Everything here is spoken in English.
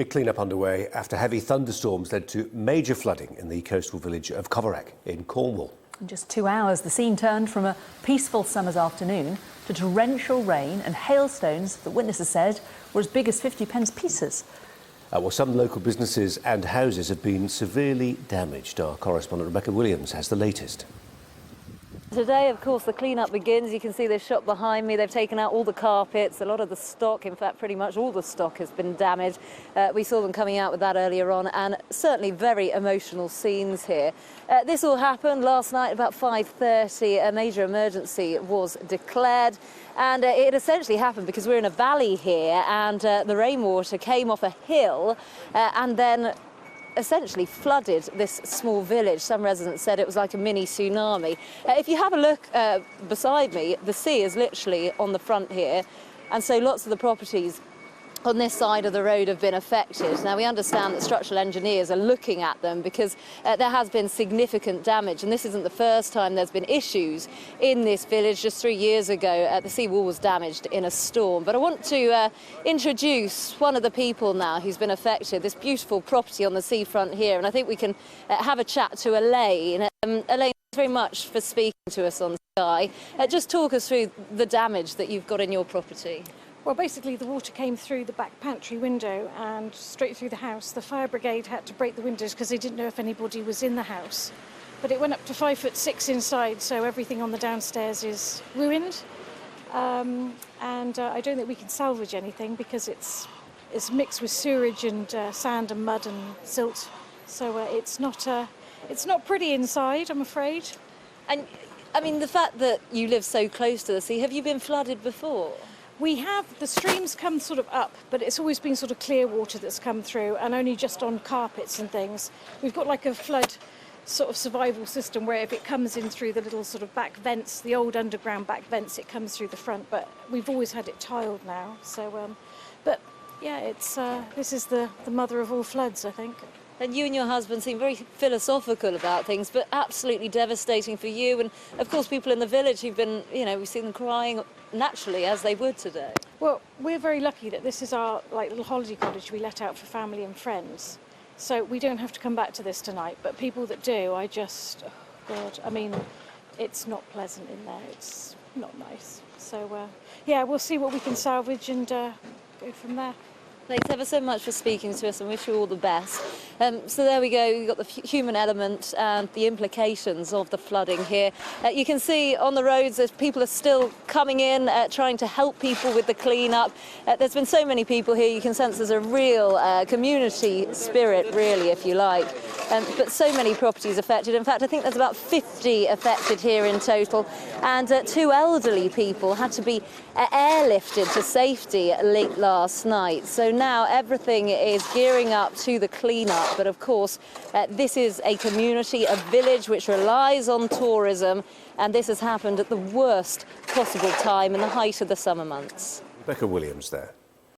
Big clean-up underway after heavy thunderstorms led to major flooding in the coastal village of Coverack in Cornwall. In just 2 hours, the scene turned from a peaceful summer's afternoon to torrential rain and hailstones that witnesses said were as big as 50p pieces. Well, some local businesses and houses have been severely damaged. Our correspondent Rebecca Williams has the latest. Today, of course, the clean-up begins. You can see this shop behind me. They've taken out all the carpets, a lot of the stock. In fact, pretty much all the stock has been damaged. We saw them coming out with that earlier on, and certainly very emotional scenes here. This all happened last night about 5:30. A major emergency was declared, and it essentially happened because we're in a valley here, and the rainwater came off a hill and then essentially flooded this small village. Some residents said it was like a mini tsunami. If you have a look beside me, the sea is literally on the front here, and so lots of the properties on this side of the road have been affected. Now, we understand that structural engineers are looking at them because there has been significant damage, and this isn't the first time there's been issues in this village. Just 3 years ago, the seawall was damaged in a storm. But I want to introduce one of the people now who's been affected, this beautiful property on the seafront here, and I think we can have a chat to Elaine. Elaine, thanks very much for speaking to us on Sky. Just talk us through the damage that you've got in your property. Well, basically the water came through the back pantry window and straight through the house. The fire brigade had to break the windows because they didn't know if anybody was in the house. But it went up to 5'6" inside, so everything on the downstairs is ruined. And I don't think we can salvage anything because it's mixed with sewage and sand and mud and silt. So it's not pretty inside, I'm afraid. And I mean, the fact that you live so close to the sea, have you been flooded before? We have. The streams come sort of up, but it's always been sort of clear water that's come through, and only just on carpets and things. We've got like a flood sort of survival system where if it comes in through the little sort of back vents, the old underground back vents, it comes through the front, but we've always had it tiled now. So, but yeah, this is the mother of all floods, I think. And you and your husband seem very philosophical about things, but absolutely devastating for you. And, of course, people in the village who've been, we've seen them crying naturally, as they would today. Well, we're very lucky that this is our little holiday cottage we let out for family and friends. So we don't have to come back to this tonight. But people that do, oh, God, I mean, it's not pleasant in there. It's not nice. So, yeah, we'll see what we can salvage and go from there. Thanks ever so much for speaking to us and wish you all the best. So there we go, we've got the human element and the implications of the flooding here. You can see on the roads that people are still coming in, trying to help people with the clean-up. There's been so many people here, you can sense there's a real community spirit, really, if you like. But so many properties affected. In fact, I think there's about 50 affected here in total. And 2 elderly people had to be airlifted to safety late last night. So now everything is gearing up to the clean-up. But of course, this is a community, a village which relies on tourism. And this has happened at the worst possible time in the height of the summer months. Rebecca Williams there.